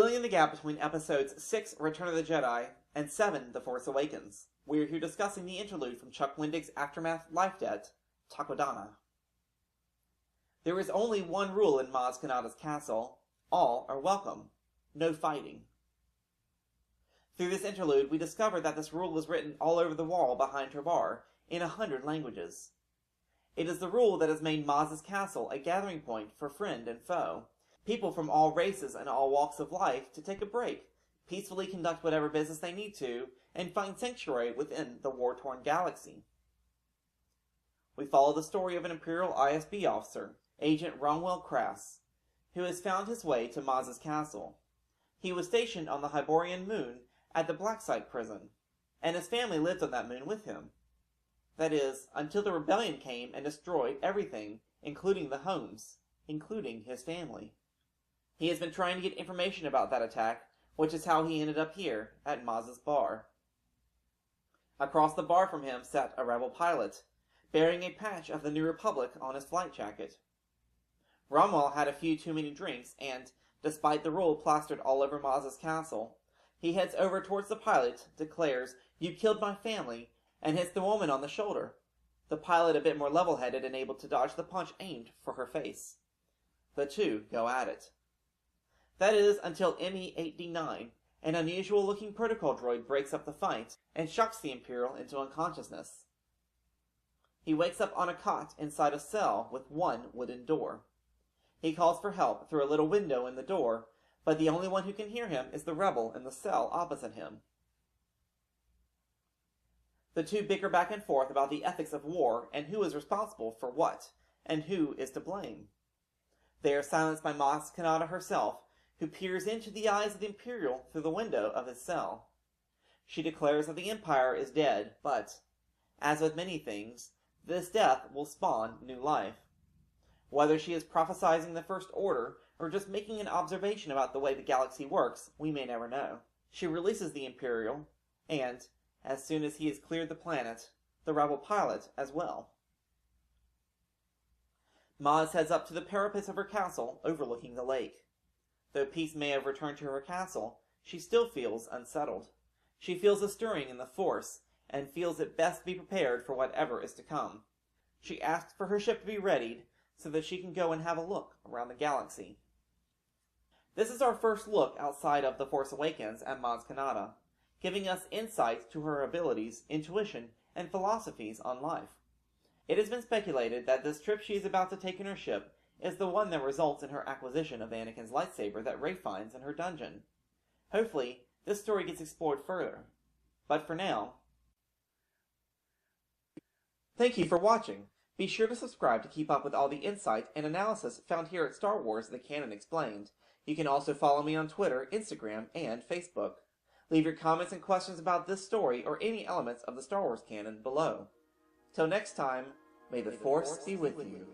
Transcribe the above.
filling in the gap between episodes 6, Return of the Jedi, and 7, The Force Awakens. We are here discussing the interlude from Chuck Wendig's Aftermath Life Debt, Takodana. There is only one rule in Maz Kanata's castle: all are welcome. No fighting. Through this interlude, we discover that this rule is written all over the wall behind her bar, in 100 languages. It is the rule that has made Maz's castle a gathering point for friend and foe, people from all races and all walks of life to take a break, peacefully conduct whatever business they need to, and find sanctuary within the war-torn galaxy. We follow the story of an Imperial ISB officer, Agent Romwell Crass, who has found his way to Maz's castle. He was stationed on the Hyborian moon at the Blacksite prison, and his family lived on that moon with him. That is, until the rebellion came and destroyed everything, including the homes, including his family. He has been trying to get information about that attack, which is how he ended up here, at Maz's bar. Across the bar from him sat a rebel pilot, bearing a patch of the New Republic on his flight jacket. Romwell had a few too many drinks, and, despite the rule plastered all over Maz's castle, he heads over towards the pilot, declares, "You killed my family," and hits the woman on the shoulder. The pilot, a bit more level-headed and able to dodge the punch aimed for her face. The two go at it. That is until ME-8D9, an unusual-looking protocol droid, breaks up the fight and shocks the Imperial into unconsciousness. He wakes up on a cot inside a cell with one wooden door. He calls for help through a little window in the door, but the only one who can hear him is the rebel in the cell opposite him. The two bicker back and forth about the ethics of war and who is responsible for what, and who is to blame. They are silenced by Maz Kanata herself, who peers into the eyes of the Imperial through the window of his cell. She declares that the Empire is dead, but, as with many things, this death will spawn new life. Whether she is prophesizing the First Order, or just making an observation about the way the galaxy works, we may never know. She releases the Imperial, and, as soon as he has cleared the planet, the rebel pilot as well. Maz heads up to the parapets of her castle, overlooking the lake. Though peace may have returned to her castle, she still feels unsettled. She feels a stirring in the Force, and feels it best be prepared for whatever is to come. She asks for her ship to be readied, so that she can go and have a look around the galaxy. This is our first look outside of The Force Awakens at Maz Kanata, giving us insight to her abilities, intuition, and philosophies on life. It has been speculated that this trip she is about to take in her ship is the one that results in her acquisition of Anakin's lightsaber that Rey finds in her dungeon. Hopefully, this story gets explored further. But for now, thank you for watching. Be sure to subscribe to keep up with all the insight and analysis found here at Star Wars The Canon Explained. You can also follow me on Twitter, Instagram, and Facebook. Leave your comments and questions about this story or any elements of the Star Wars canon below. Till next time, may the Force be with you.